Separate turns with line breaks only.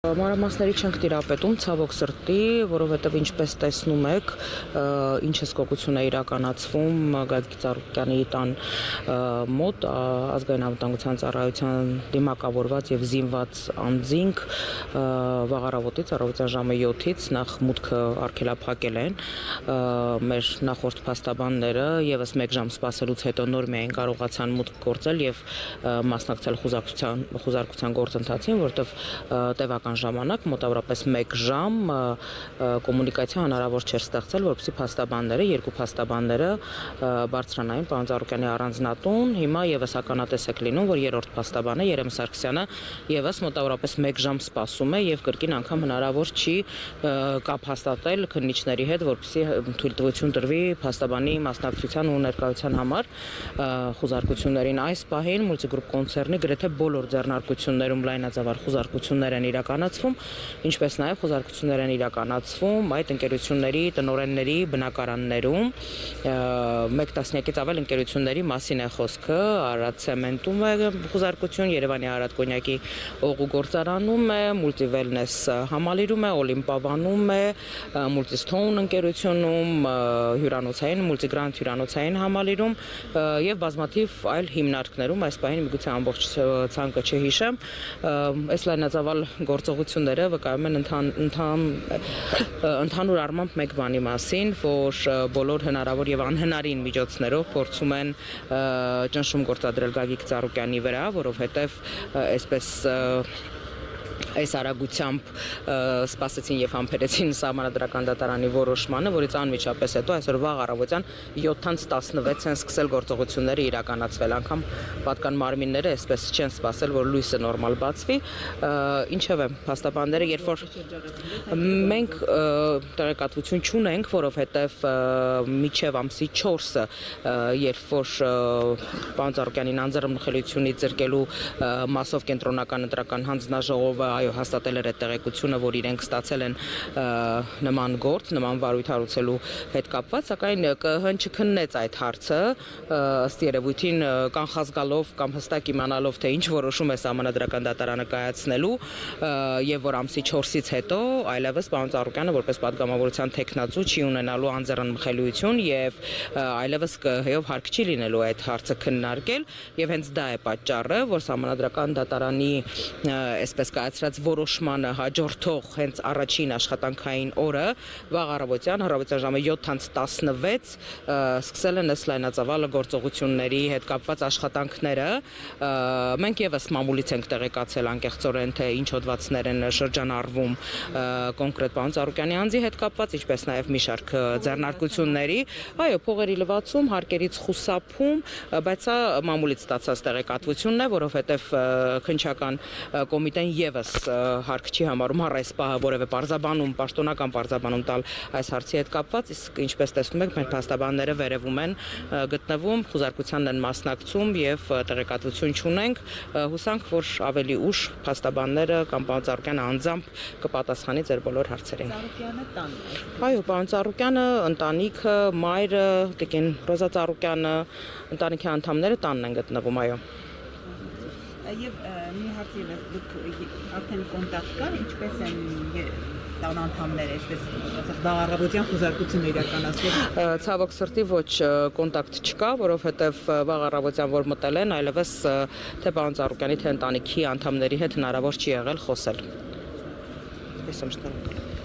Մանրամասների չենք տիրապետում, ցավոք սրտի, որովհետև ինչպես տեսնում եք, ինչ հսկողություն է իրականացվում Գագիկ Ծառուկյանի տան մոտ ազգային անվտանգության ծառայության դիմակավորված եւ զինված անձինք վաղ առավոտից ժամը 7-ից նախ մուտքը արգելափակել են մեր նախորդ փաստաբանները եւս 1 ժամ սպասելուց հետո նոր միայն կարողացան մուտք գործել եւ մասնակցել խուզարկության գործընթացին, որտեղ տևական ժամանակ մոտավորապես 1 ժամ կոմունիկացիա հնարավոր չէր ստեղծել, որպեսզի փաստաբանները, 2 փաստաբանները բարձրանային պարոն Ծառուկյանի առանձնատուն։ Հիմա եւս ականատես եք լինում, որ երրորդ փաստաբանը Երեմ Սարգսյանը եւս մոտավորապես 1 ժամ սպասում է եւ կրկին անգամ հնարավոր չի կապ հաստատել քննիչների հետ, որպեսզի թույլտվություն տրվի փաստաբանի մասնակցության ու ներկայության համար խուզարկություններին։ Այս պահին Multigroup կոնցեռնի գրեթե բոլոր ձեռնարկություններում լայնածավալ խուզարկություններ են իրականացվում, ինչպես նաև խուզարկություններ են իրականացվում այդ ընկերությունների տնօրենների բնակարաններում։ 1 տասնյակից ավել ընկերությունների մասին է խոսքը, Արադ ցեմենտում է խուզարկություն, Երևանի Արադ կոնյակի օղու գործարանում է, Multiwellness համալիրում է, Օլիմպավանում է, Multistone ընկերությունում, հյուրանոցային, Multigrant հյուրանոցային համալիրում եւ բազմաթիվ այլ հիմնարկներում, այս պահին միգուցե ամբողջ ցանկը չհիշեմ, այս լայնածավալ գործողությունները վկայում են ընդհանուր առմամբ մեկ բանի մասին, որ բոլոր հնարավոր եւ անհնարին միջոցներով փորձում են ճնշում գործադրել Գագիկ Ծառուկյանի վրա, որովհետեւ այսպես այս արագությամբ սպասեցին եւ համբերեցին Սահմանադրական դատարանի որոշմանը, որից անմիջապես հետո այսօր վաղ առավոտյան 7:16 են սկսել գործողությունները իրականացվել, անգամ պատկան մարմինները այսպես չեն սպասել, որ լույսը նորմալ բացվի, ինչևէ փաստաբանները երբ որ մենք տեղեկատվություն չունենք, որովհետեւ միջև ամսի 4-ը երբ որ պարոն Ծառուկյանին անձեռնմխելիությունից զրկելու մասով կենտրոնական ընտրական հանձնաժողովը հաստատել էր այդ տեղեկությունը, որ իրենք ստացել են նման գործ, նման վարույթ հարուցելու հետ կապված, սակայն ԿՀ-ն չքննեց այդ հարցը, ըստ երևույթին կանխազգալով կամ հստակ իմանալով, թե ինչ որոշում է Սահմանադրական դատարանը կայացնելու եւ որ ամսի 4-ից հետո այլևս պարոն Ծառուկյանը որպես падգամավորության թեկնածու չի ունենալու անձեռնմխելիություն եւ այլևս ԿՀ-ով հարկ չի լինելու այդ հարցը քննարկել եւ հենց դա է պատճառը, որ Սահմանադրական դատարանի այսպես կայացրած որոշմանը հաջորդող հենց առաջին աշխատանքային օրը վաղ առավոտյան ժամը 7:16 սկսել են ըստ լայնածավալ գործողությունների հետ կապված աշխատանքները։ Մենք եւս մամուլից ենք տեղեկացել անկեղծորեն, թե ինչ հոդվածներ են շրջանառվում կոնկրետ պարոն Ծառուկյանի անձի հետ կապված, ինչպես նաեւ մի շարք ձեռնարկությունների, այո, փողերի լվացում, հարկերից խուսափում, բայց սա մամուլից ստացած տեղեկատվությունն է, որովհետեւ քննչական կոմիտեն եւս հարկ չի համարում այս պահը որևէ պարզաբանում, պաշտոնական պարզաբանում տալ այս հարցի հետ կապված, իսկ ինչպես տեսնում եք, մեր փաստաբանները վերևում են գտնվում, խուզարկությանն են մասնակցում եւ տեղեկատվություն չունենք, հուսանք, որ ավելի ուշ փաստաբանները կամ պարոն Ծառուկյանը անձամբ կպատասխանի ձեր բոլոր հարցերին։
Ծառուկյանը տանն է։
Այո, պարոն Ծառուկյանը, ընտանիքը, մայրը, տիկին Ռոզա Ծառուկյանը, ընտանիքի անդամները տանն են գտնվում, այո։
Եվ մի հարց ևս, դուք արդեն կոնտակտ կար, ինչպես են տան անդամները, այսպես վաղ առավոտյան խուզարկություն իրականացրել։
Ցավոք սրտի ոչ կոնտակտ չկա, որովհետև վաղ առավոտյան որ մտել են, այլևս թե պարոն Ծառուկյանի, թե ընտանիքի անդամների հետ հնարավոր չի եղել խոսել։ Ես եմ շնորհակալ։